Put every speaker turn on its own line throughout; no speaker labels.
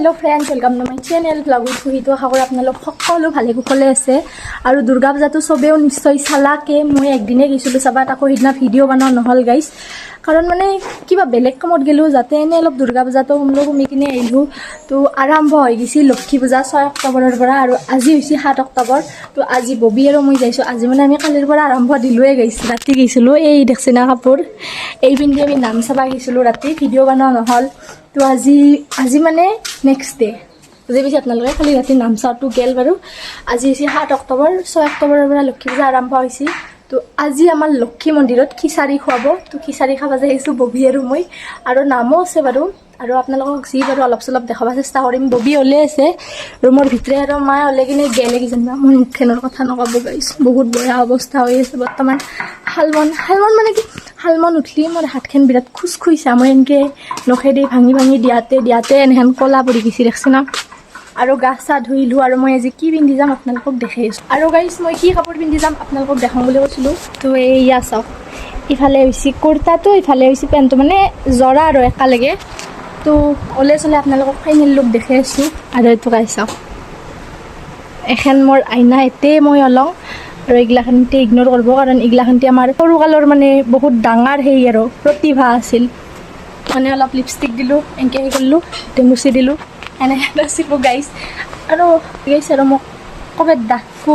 Hello friends welcome to my channel blog with तो आशा करूँ आपलोक सकलो भाले कुशले आछे और दुर्गा पूजा तो सबेও निश्चय चालाके मैं एकदिने गईसिलो चाबा ताको हिदना भिडिओ बनाव নহल गाइस कारण माने किबा बेलेग कामत गेलो जाते एने अलप दुर्गा पूजा तो हम लोग घूमी किने आइलो तो आरम्भ हो गई लक्ष्मी पूजा 6 अक्टोबरर পৰা और আজি হৈছে 7 अक्टोबर तो আজি बबी और मैं जाइছো আজি माने आमी कालिर পৰা आरम्भ दिलोए गाइस राति गईसिलो এই দেখছিনা কাপোर এই পিন্ধি আমি নাম চাবা গईसिलो राति भिडिओ बनाव নহल तो আজি माने नेक्स्ट डे बुझे पाइছে আপোনালোকে খালি ৰাতি নাম চাওটো গেল বাৰু আজি হৈছে 7 अक्टोबर 6 अक्टोबरৰ পৰা লক্ষ্মী পূজা আৰম্ভ হৈছে तो আজি আমাৰ লক্ষ্মী মন্দিৰত খিচাৰি খুৱাব তো খিচাৰি খাবা যাইছো ববি আৰু মই আৰু নামও আছে বাৰু আৰু আপোনালোকক যি বাৰু অলপ চলপ দেখাব চেষ্টা কৰিম ববি ওলে আছে ৰুমৰ ভিতৰে আৰু মা ওলে কিনে গেলে কি জানা মই মুখখনৰ কথা নকব গাইছ বহুত বেয়া অৱস্থা হৈ আছে বৰ্তমান হালমন মানে কি হালমন উঠলি মোৰ হাতখন বিৰাট খুসখুইছা মই এনকে নখেদি ভাঙি দিয়াতে এনেহেন কলা পৰি গিছি দেখছনা আৰু গা চা ধুইলো আৰু মই আজি কি পিন্ধি যাম আপোনালোকক দেখাইছো আৰু গাইস মই কি কাপোৰ পিন্ধি যাম আপোনালোকক দেখাম বুলি কৈছিলো তো এইয়া চাওক ইফালে হৈছে কুৰ্তাটো ইফালে হৈছে পেণ্টটো মানে জৰা আৰু একালগে তো ওলে চলে আপোনালোকক ফাইনেল লুক দেখাইছো আৰু এইটো গাইস চাওক এখন মোৰ আইনা এতে মই অলং আৰু ইগলাখনতে ইগনোৰ কৰিব কাৰণ ইগলাখনতে আমাৰ সৰুকালৰ মানে বহুত ডাঙৰ হেই আৰু প্ৰতিভা আছিল মানে অলপ লিপষ্টিক দিলো এনকে কৰিলো টেমুচি দিলো এনে নাছিলো গাইস আৰু মোক কবে দাকু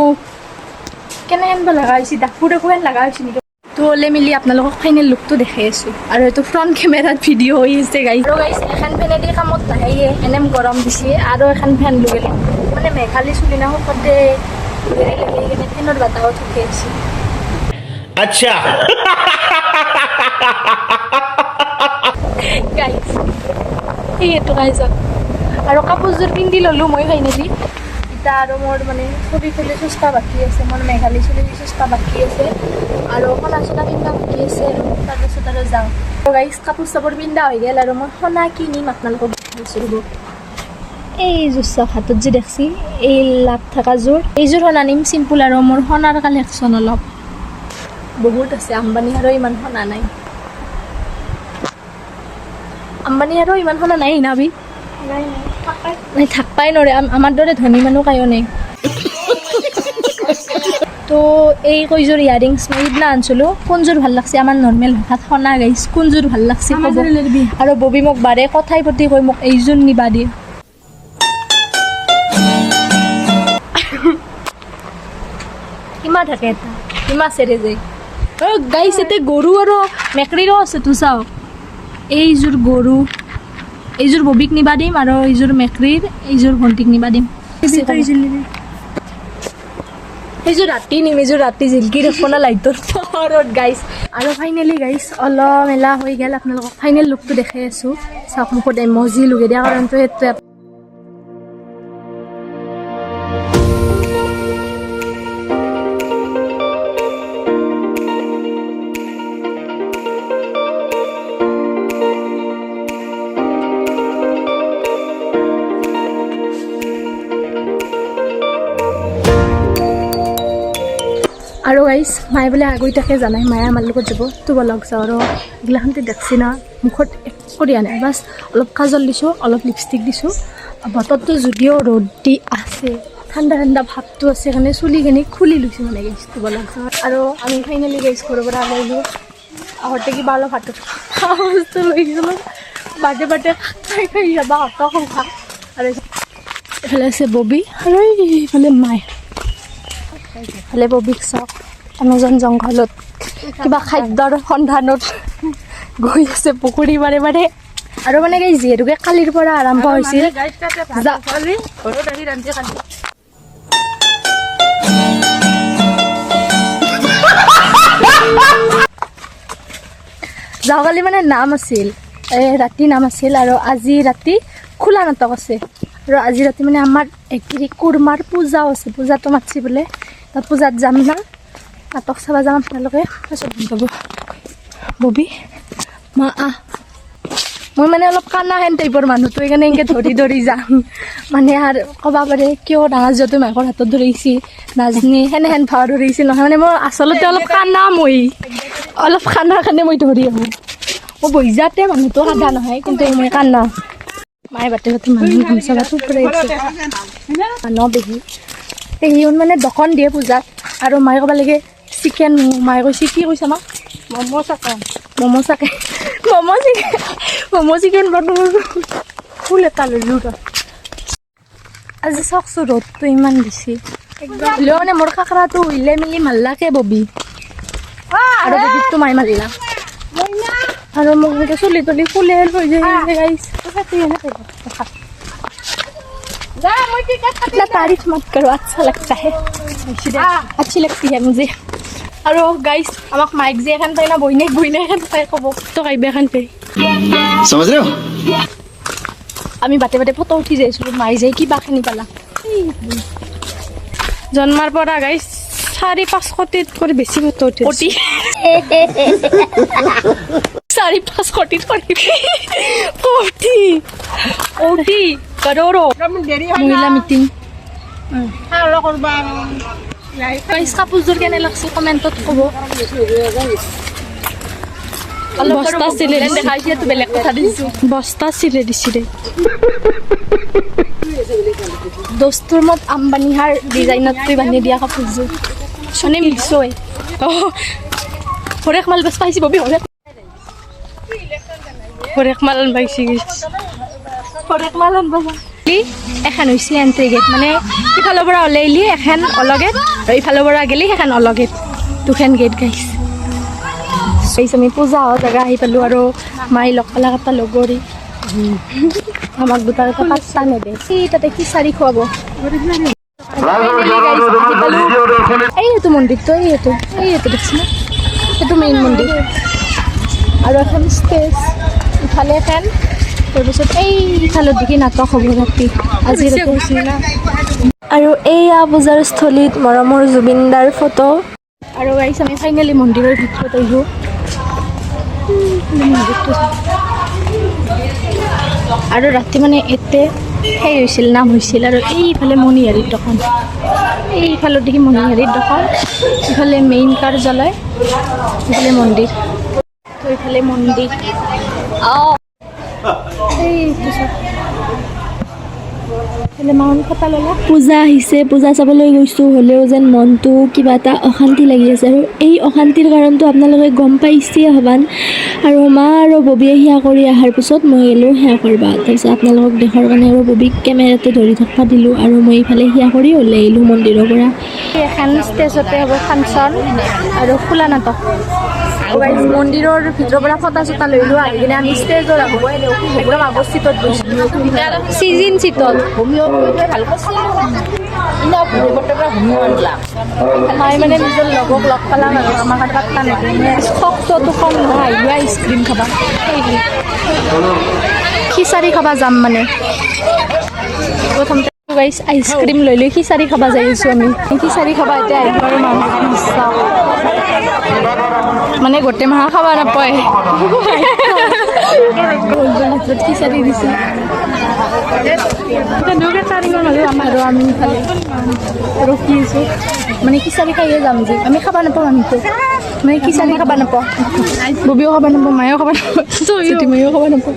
কেনে এনবা লগা হৈছে দাকু হেন লগা হৈছে নেকি তো ওলে মিলি আপোনালোকক ফাইনেল লুকটো দেখাই আছো আৰু এইটো ফ্ৰণ্ট কেমেৰাত ভিডিঅ' হৈ আছে গাইস আৰু গাইস এখন ফেনেদি কামত নাহে এনে গৰম দিছে আৰু এখন ফেন লগালে মানে মেঘালী চুলি না সতে ঘূৰি লাগি কিনে ফেনৰ বাতাও থাকে আছে
আচ্ছা
গাইস এইটো গাইস আৰু কাপোৰযোৰ পিন্ধি ললো মই ফাইনেলি ইটা আৰু মোৰ মানে ছবি ফেলে সুস্থা বাকি আছে মোৰ মেঘালী চুলি সুস্থা বাকি আছে আৰু সোণা চোনা পিন্ধা বাকি আছে আৰু তাৰপিছত আৰু যাওঁ গাইস কাপোৰ চাপোৰ পিন্ধা হৈ গেল আৰু মই সোণা কিনিম আপোনালোকক দেখাইছো ৰ'ব এই জোৰ চাওক হাতত যে দেখছি এই লাভ থকা জোৰ এইযোৰ সোণা নিম চিম্পুল আৰু মোৰ সোণাৰ কালেকশ্যন অলপ বহুত আছে আম্বানী আৰু ইমান সোণা নাই আম্বানী আৰু ইমান সোণা নাই নাবি নাই থাকপাই নৰে আমাৰ দৰে ধনী মানুহ কায়ো নাই তো এই কইযোৰ ইয়াৰিংছ মই ইদনা আনছিলো কোনযোৰ ভাল লাগছে আমাৰ নৰ্মেল ভাষাত সোণা গাইছ কোনযোৰ ভাল লাগছে ক'ব আৰু ববি মোক বাৰে কথাই প্ৰতি কৈ মোক এইযোৰ নিবা দিয়ে কিমা থাকে এটা কিমা চেৰে যায় গাইছ এতে গৰু আৰু মেকৰিৰো আছে তো চাও এইযোৰ গৰু এইযোৰ ববিক নিবা দিম আৰু এইযোৰ মেকৰিৰ এইযোৰ ভণ্টিক নিবা দিম এইযোৰ ৰাতি নিম এইযোৰ ৰাতি জিলকি ৰাখব না লাইটৰ পাৱাৰত গাইছ আৰু ফাইনেলি গাইছ অলপ মেলা হৈ গেল আপোনালোকক ফাইনেল লুকটো দেখাই আছো চাওক মুখত ইমজি লগাই দিয়া কাৰণটো সেইটো আৰু গাইছ মায়ে বোলে আগৈ তাকে জানাই মায়ে আমাৰ লগত যাব তো বলক যাওঁ আৰু এইগিলাখনতে দেখছি না মুখত একো দিয়া নাই বাছ অলপ কাজল দিছোঁ অলপ লিপষ্টিক দিছোঁ বতৰটো যদিও ৰ'দ দি আছে ঠাণ্ডা ভাৱটো আছে কাৰণে চুলিখিনি খুলি লৈছোঁ মানে গাইছ তো বলক যাওঁ আৰু আমি ফাইনেলি গাইছ ঘৰৰ পৰা আনিলোঁ আহোঁতে কিবা অলপ হাতত বস্তু লৈ গৈছিলোঁ বাটে খাই যাবা হাতক খা আৰু এইফালে আছে ববি আৰু এইফালে মায়ে ভালে ববিক চাওক এমেজন জংঘলত কিবা খাদ্যৰ সন্ধানত গৈ আছে পুখুৰী বাৰে আৰু মানে কি যিহেতুকে কালিৰ পৰা আৰম্ভ হৈছিল যোৱাকালি মানে নাম আছিল ৰাতি নাম আছিল আৰু আজি ৰাতি খোলা নাটক আছে আৰু আজি ৰাতি মানে আমাৰ একেৰি কুৰমাৰ পূজাও আছে পূজাটো মাতছি বোলে তাত পূজাত যাম না নাটক চাবা যাম আপোনালোকে পাছত যাব ববি মা মই মানে অলপ কানা হেন টাইপৰ মানুহটো সেইকাৰণে এনেকৈ ধৰি যাম মানে আৰু ক'ব পাৰে কিয় ডাঙৰ যিহেতু মাকৰ হাতত ধৰিছি নাজনি সেনেহেন ভাও ধৰিছি নহয় মানে মই আচলতে অলপ কানা মই অলপ খানাৰ কাৰণে মই ধৰি আহোঁ মই বহি যাতে মানুহটো সাদা নহয় কিন্তু মই কানা মায়ে বাটে বাটে মানুহ গামোচা বাটো ফুৰাইছে মানুহ পেহী পেহীহঁত মানে দোকান দিয়ে পূজাত আৰু মায়ে ক'ব লাগে চিকেন মায়ে কৈছে কি কৈছে আমাক ম'ম' চিকেন বাটো ফুল এটা ল'লোঁ আজি চাওকচোন ৰ'দটো ইমান বেছি হ'লেও মানে মোৰ খাখৰাটো উইলে মেলি মাল্লাকে ববি আৰু ববিটো মায়ে মাৰিলা আৰু মোক এনেকৈ চুলি তুলি ফুলে হৈ যায় इतना तारीफ मत करो अच्छा लगता है अच्छी लगती है मुझे আৰু গাইস আমাক মাইক যে এখন পাই না বইনে এখন পাই ক'ব তো কাইবে এখন পাই
समझ रहे हो
আমি বাটে বাটে ফটো উঠি যাইছিলোঁ মাই যাই কিবা খানি পালা জন্মাৰ পৰা গাইস 4-5 কোটিত কৰি বেছি ফটো উঠিছে 4-5 কোটিত কৰি কোটি करोड़ों महिला मीटिंग गाइस কাপোৰযোৰ কেনে লাগছে কমেন্টত ক'ব বস্তা চিলে দেখাইছে তো বেলেগ কথা দিছো বস্তা চিলে দিছিলে দস্তুৰ মত আম্বানিহাৰ ডিজাইনত তুই বান্ধি দিয়া কাপোৰযোৰ সনে মিক্সই হৰেক মাল বস পাইছি ববি হৰেক মাল পাইছি হৰেক মাল আনবা এখন হৈছে এন্ট্ৰি গেট মানে ইফালৰ পৰা ওলাইলি এখন অলগেট আৰু ইফালৰ পৰা গেলি এখন অলগেট দুখন গেট গাইছ আমি পূজা হোৱা জেগা আহি পালোঁ আৰু মাই লগ পালা কাটা লগৰী আমাক দুটাৰ এটা পাঁচটা নেদে সি তাতে খিচাৰি খুৱাব এইটো মন্দিৰটো এইটো দেখছি না সেইটো মেইন মন্দিৰ আৰু এখন ষ্টেজ ইফালে এখন তাৰপিছত এইফালত দেখি নাটক হ'ব ৰাতি আজি আৰু এইয়া পূজাৰ স্থলীত মৰমৰ জুবিনদাৰ ফটো আৰু গাইছ আমি ফাইনেলি মন্দিৰৰ ভিতৰত আহিলোঁ আৰু ৰাতি মানে এতে সেই হৈছিল নাম হৈছিল আৰু এইফালে মণিহাৰীৰ দোকান এইফালত দেখি মণিহাৰীৰ দোকান ইফালে মেইন কাৰ্যালয় ইফালে মন্দিৰ তো ইফালে মন্দিৰ পূজা আহিছে পূজা চাবলৈ গৈছোঁ হ'লেও যেন মনটো কিবা এটা অশান্তি লাগি আছে আৰু এই অশান্তিৰ কাৰণটো আপোনালোকে গম পাইছেই হ'বান আৰু মা আৰু ববিয়ে সেৱা কৰি অহাৰ পিছত মই গ'লোঁ সেৱা কৰিবা তাৰপিছত আপোনালোকক দেখাৰ কাৰণে আৰু ববিক কেমেৰাতে ধৰি থাকিব দিলোঁ আৰু মই এইফালে সেৱা কৰি ওলাই আহিলোঁ মন্দিৰৰ পৰা এখন ষ্টেজতে হ'ব ফাংচন আৰু খোলা নাটক মন্দিৰৰ ভিতৰৰ পৰা ফটা চটা লৈ লো আহি কিনে আমি ষ্টেজৰ একদম আগৰ চিটত গৈছিলোঁ চিজিন চিটত মাই মানে নিজৰ লগক লগ পালা আৰু আমাৰ পাত্তা নেকি শক্তটো কম নহয় আহিবা আইচক্ৰীম খাবা খিচাৰি খাবা যাম মানে প্ৰথমতে গাইছ আইচক্ৰীম লৈ লৈ খিচাৰি খাবা যাই আছোঁ আমি খিচাৰি খাবা এতিয়া আহিব আৰু মানুহ মানে গোটেই মাহ খাব নাপায় খিচাৰি দিছে আৰু আমি ইফালে ৰখি আছোঁ মানে খিচাৰি খাইয়ে যাম যে আমি খাব নাপাওঁ মানুহটো মানে খিচাৰি খাব নাপাওঁ ববিও খাব নাপাওঁ মায়েও খাব নাপাওঁ মায়েও খাব নাপাওঁ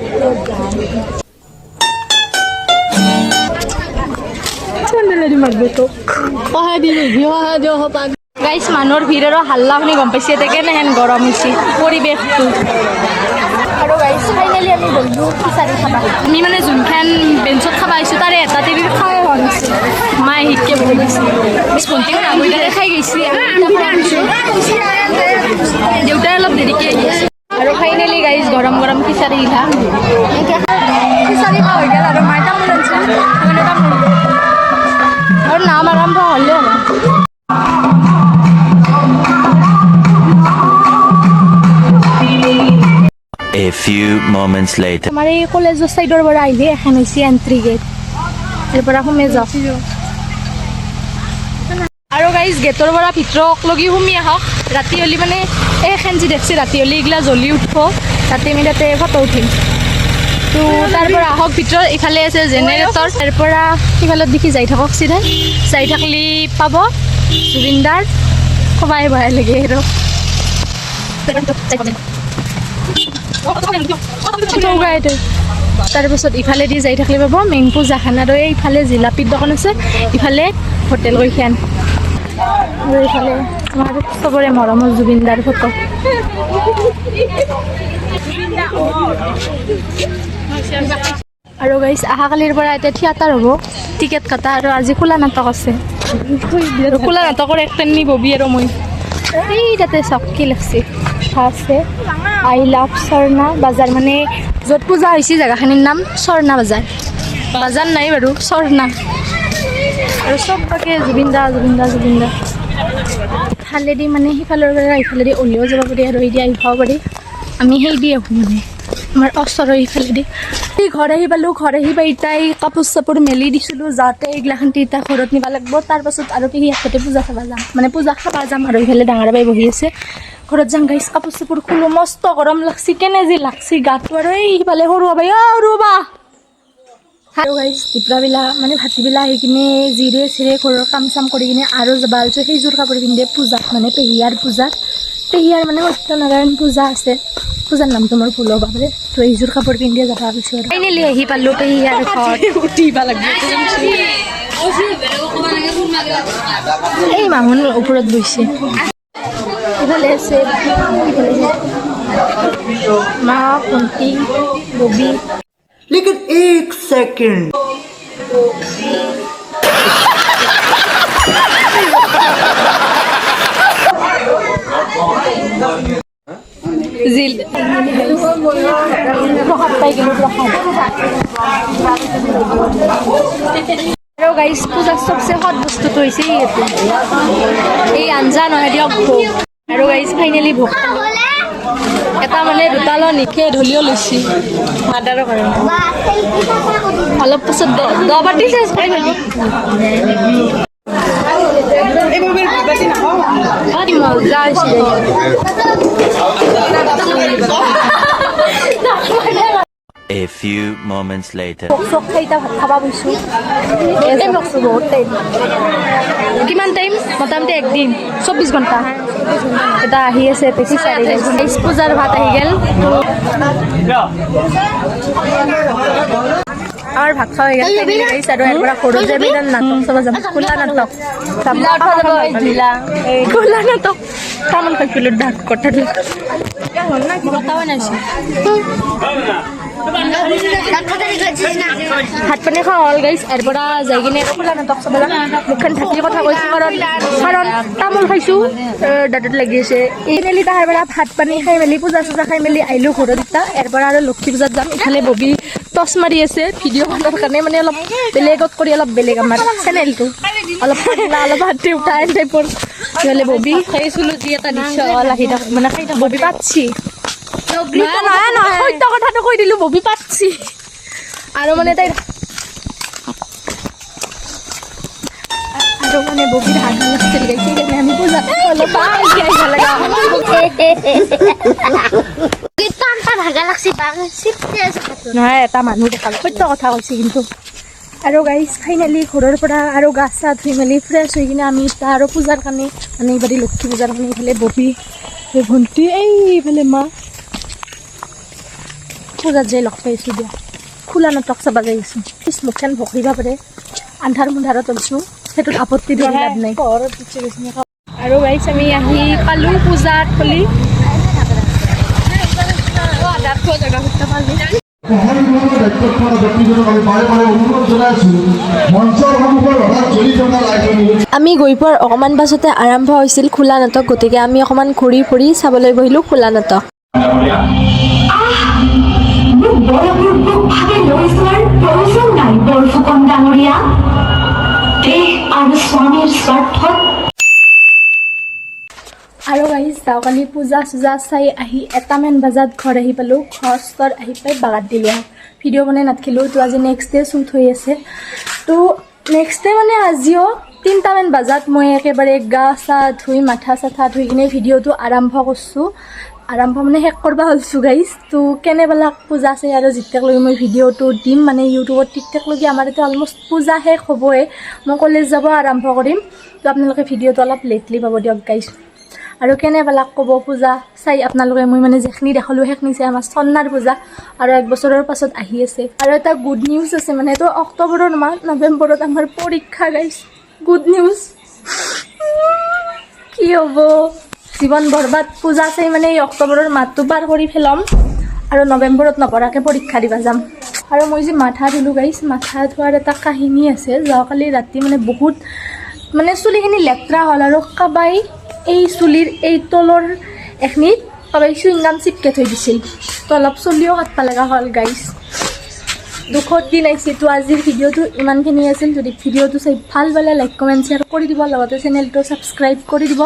গাইছ মানুহৰ ভিৰ আৰু হাল্লা শুনি গম পাইছে এতিয়া কেনেহেন গৰম হৈছে পৰিৱেশটো আৰু গাইছ ফাইনেলি আমি গ'লোঁ খিচাৰি খাবা আমি মানে যোনখন বেঞ্চত খাব আহিছোঁ তাৰে এটা টিভি খাই হোৱা নাছিল মায়ে শিককে বহি গৈছে ভণ্টিও নাগৰিকাৰে খাই গৈছে দেউতাই অলপ দেৰিকৈ আহি আছে আৰু ফাইনেলি গাইছ গৰম গৰম খিচাৰি ইলা খিচাৰি খোৱা হৈ গ'ল আৰু মায়ে তামোল আনিছে আৰু নাম আৰম্ভ হ'লে
A few moments later.
আমাৰ এই কলেজৰ চাইডৰ পৰা আহিলে এখন হৈছে এণ্ট্ৰি গেট ইয়াৰ পৰা সোমাই যাওঁ আৰু গাইজ গেটৰ পৰা ভিতৰক লগি সোমাই আহক ৰাতি হ'লে মানে এইখন যি দেখছে ৰাতি হ'লে এইগিলা জ্বলি উঠিব ৰাতি আমি তাতে ফটো উঠিম তো তাৰ পৰা আহক ভিতৰত ইফালে আছে জেনেৰেটৰ তাৰ পৰা সিফালত দেখি যাই থাকক চিধাই যাই থাকিলে পাব জুবিনদাৰ সবাই ভয় লাগে আৰু তাৰপিছত ইফালেদি যাই থাকিলে পাব মেইন পূজাখান আৰু এইফালে জিলাপিৰ দোকান আছে, ইফালে হোটেল গৈখান আৰু এইফালে আমাৰ চবৰে মৰমৰ জুবিনদাৰ ফটো। আৰু গাইছ অহাকালিৰ পৰা এতিয়া থিয়েটাৰ হ'ব, টিকেট কটা আৰু আজি খোলা নাটক আছে। খোলা নাটকৰ এক টাইম ববি আৰু মই এই তাতে চকী লাগছে আছে আই লাভ স্বৰ্ণা বাজাৰ, মানে য'ত পূজা হৈছে জেগাখিনিৰ নাম স্বৰ্ণা বাজাৰ। বাজাৰ নাই বাৰু, স্বৰ্ণা। আৰু চব তাকে জুবিনদা জুবিনদা জুবিনদা ইফালেদি মানে সিফালৰ পৰা ইফালেদি ওলিও যাব পাৰি আৰু এতিয়া আহিব পাৰি। আমি সেই দি আহোঁ মানে আমাৰ ওচৰৰ ইফালেদি। ঘৰ আহি পালোঁ, ঘৰ আহি পাই ইতাই কাপোৰ চাপোৰ মেলি দিছিলোঁ যাওঁতে এইগিলাখান ইতা ঘৰত নিব লাগিব। তাৰপাছত আৰু কি ইয়াতে পূজা চাব যাম, মানে পূজা খাব যাম। আৰু ইফালে ডাঙৰ বাই বহি আছে, ঘৰত যাম গাইছ। কাপোৰ চাপোৰ খোলো, মস্ত গৰম লাগছি, কেনে যি লাগছি গাটো। আৰু এই সিফালে সৰু বাই সৰু বা আৰু গাইছ দিপৰাবেলা মানে ভাটিবেলা আহি কিনে জিৰে চিৰে ঘৰৰ কাম চাম কৰি কিনে আৰু যাবা আলছোঁ সেইযোৰ কাপোৰ পিন্ধে পূজাত, মানে পেহীয়াৰ পূজাত। পেহীয়াৰ মানে সত্যনাৰায়ণ পূজা আছে, পূজাৰ নামটো মোৰ ভুল হ'ব পাৰে। তো এইযোৰ কাপোৰ পিন্ধিয়ে যাব পাৰিছোঁ আৰু ফাইনেলি আহি পালোঁ পেহীয়াৰ ঘৰত। উঠিব লাগিব এই মামুন ওপৰত বহিছে, ইফালে আছে মা ভণ্টি ববি।
लेकिन एक सेकंड
জিল প্ৰসাদ পাই গ'লোঁ, প্ৰসাদ। আৰু গাইছ পূজাৰ চবচে সৎ বস্তুটো হৈছে এইটো, এই আঞ্জা নহয় দিয়ক ভোগ। আৰু গাইছ ফাইনেলি ভোগ এটা মানে দুটালৈ নিখে ঢলিও লৈছি মাদাৰৰ কাৰণে। অলপ পিছত দ বাটি চেঞ্জ কৰি ল'বি। মজা হৈছে
A few moments later.
চক খাইটা ভাত খাবা বৈছোঁ বহুত টাইম। কিমান টাইম? মোটামুটি একদিন 24 ঘণ্টা। এটা আহি আছে পেছি পূজাৰ ভাত আহি গেল আৰু ভাত খোৱা হৈ গেল। আৰু এবাৰ ঘৰত যে আমি নাটক চাব যাম, খোলা নাটক খোলা নাটক তামোল খাইছিলোঁ ডাক কটাটো কটাও নাইছে। ভাত পানী খোৱা হ'ল গাইছ, ইয়াৰ পৰা যাই কিনে খোলা নাটক চাব যাম। মুখখন ঢাকি কথা কৈছোঁ কাৰণ তামোল খাইছোঁ দাঁতত লাগি আছে। এই মেলি তাৰ পৰা ভাত পানী খাই মেলি পূজা চূজা খাই মেলি আহিলোঁ ঘৰত। এতিয়া ইয়াৰ পৰা আৰু লক্ষী পূজাত যাম। ইফালে ববি টচ মাৰি আছে ভিডিঅ' বনোৱাৰ কাৰণে, মানে অলপ বেলেগত কৰি অলপ বেলেগ আমাৰ চেনেলটো অলপ অলপ হাতী উঠা এন টাইপৰ। ইফালে ববি খাইছিলোঁ যি এটা দৃশ্য আহি থাক মানে খাই থাক ববি পাতছি সত্য কথাটো কৈ দিলোঁ, ববি পাতছি। আৰু মানে তাই আৰু মানে ববিৰ হাত লাগছিল গাইছে, সেইকাৰণে আমি পূজা অলপ নহয় এটা মানুহ দেখালো, সত্য কথা কৈছে কিন্তু। আৰু গাইছ ফাইনেলি ঘৰৰ পৰা আৰু গা চা ধুই মেলি ফ্ৰেছ হৈ কিনে আমি এতিয়া আৰু পূজাৰ কাৰণে মানে এইবাৰ লক্ষী পূজাৰ কাৰণে এইফালে ববি ভণ্টি এইফালে মা পূজাত যাই লগ পাইছোঁ দিয়া। খোলা নাটক চাব যাই আছোঁ, মুখখন ভকিব পাৰে, আন্ধাৰ মুন্ধাৰত তলছোঁ, সেইটোত আপত্তি ধৰি লাভ নাই। আৰু গাইছ আমি আহি পালোঁ পূজাত থলী
আমি গৈ পোৱাৰ অকণমান পাছতে আৰম্ভ হৈছিল খোলা নাটক, গতিকে আমি অকণমান ঘূৰি ফুৰি চাবলৈ বহিলোঁ খোলা নাটক।
আৰু গাইছ যাওঁকালি পূজা চূজা চাই আহি এটামান বজাত ঘৰ আহি পালোঁ। ঘৰ আহি পাই বাগাত দিলোঁ আৰু ভিডিঅ' বনাই নাথাকিলোঁ। তো আজি নেক্সট ডে শ্বুট হৈ আছে। তো নেক্সট ডে মানে আজিও 3টামান বজাত মই একেবাৰে গা চা ধুই মাথা চাথা ধুই কিনে ভিডিঅ'টো আৰম্ভ কৰিছোঁ। আৰম্ভ মানে শেষ কৰিব হ'লছোঁ গাইছ। তো কেনেবিলাক পূজা আছে আৰু যেতিয়ালৈকে মই ভিডিঅ'টো দিম মানে ইউটিউবত তেতিয়ালৈকে আমাৰ এতিয়া অলমষ্ট পূজা শেষ হ'বই। মই কলেজ যাব আৰম্ভ কৰিম। তো আপোনালোকে ভিডিঅ'টো অলপ লেটলি পাব দিয়ক গাইছ। আৰু কেনে পালাক ক'ব পূজা চাই আপোনালোকে মই মানে যেখিনি দেখালোঁ সেইখিনি চাই আমাৰ চন্নাৰ পূজা আৰু 1 বছৰৰ পাছত আহি আছে আৰু এটা গুড নিউজ আছে মানে এইটো অক্টোবৰৰ মাহ নৱেম্বৰত আমাৰ পৰীক্ষা গাইছ গুড নিউজ কি হ'ব জীৱন বৰবাদ পূজা চাই মানে এই অক্টোবৰৰ মাহটো পাৰ কৰি পেলাম আৰু নৱেম্বৰত নপৰাকৈ পৰীক্ষা দিব যাম আৰু মই যে মাথা ধুলোঁ গাইছ মাথা ধোৱাৰ এটা কাহিনী আছে যোৱাকালি ৰাতি মানে বহুত মানে চুলিখিনি লেতেৰা হ'ল আৰু কাবাই এই চুলিৰ এই তলৰ এখিনিত কাবাই চুইংগাম চিপকে থৈ দিছিল তো অলপ চুলিও কাটব লগা হ'ল গাইছ দুখত দিন আহিছে তো আজিৰ ভিডিঅ'টো ইমানখিনি আছিল যদি ভিডিঅ'টো চাই ভাল পালে লাইক কমেণ্ট শ্বেয়াৰ কৰি দিব লগতে চেনেলটো ছাবস্ক্ৰাইব কৰি দিব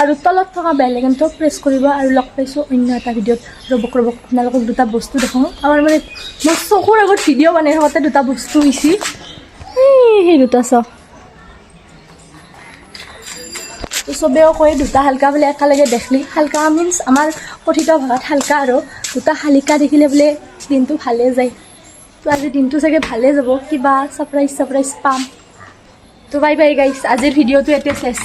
আৰু তলত থকা বেল আইকনটো প্ৰেছ কৰিব আৰু লগ পাইছোঁ অন্য এটা ভিডিঅ'ত ৰ'বক আপোনালোকক দুটা বস্তু দেখাওঁ আমাৰ মানে মোৰ চকুৰ আগত ভিডিঅ' বনাই থাকোঁতে দুটা বস্তু হৈছে সেই দুটা চাওক তো চবেও কয় দুটা হালকা বোলে একেলগে দেখলি হালকা মিনছ আমাৰ কথিত ভাষাত হালকা আৰু দুটা শালিকা দেখিলে বোলে দিনটো ভালে যায় তো আজি দিনটো চাগে ভালে যাব কিবা ছাৰপ্ৰাইজ পাম তো বাই বাই গাইছ আজিৰ ভিডিঅ'টো এতিয়া চেছ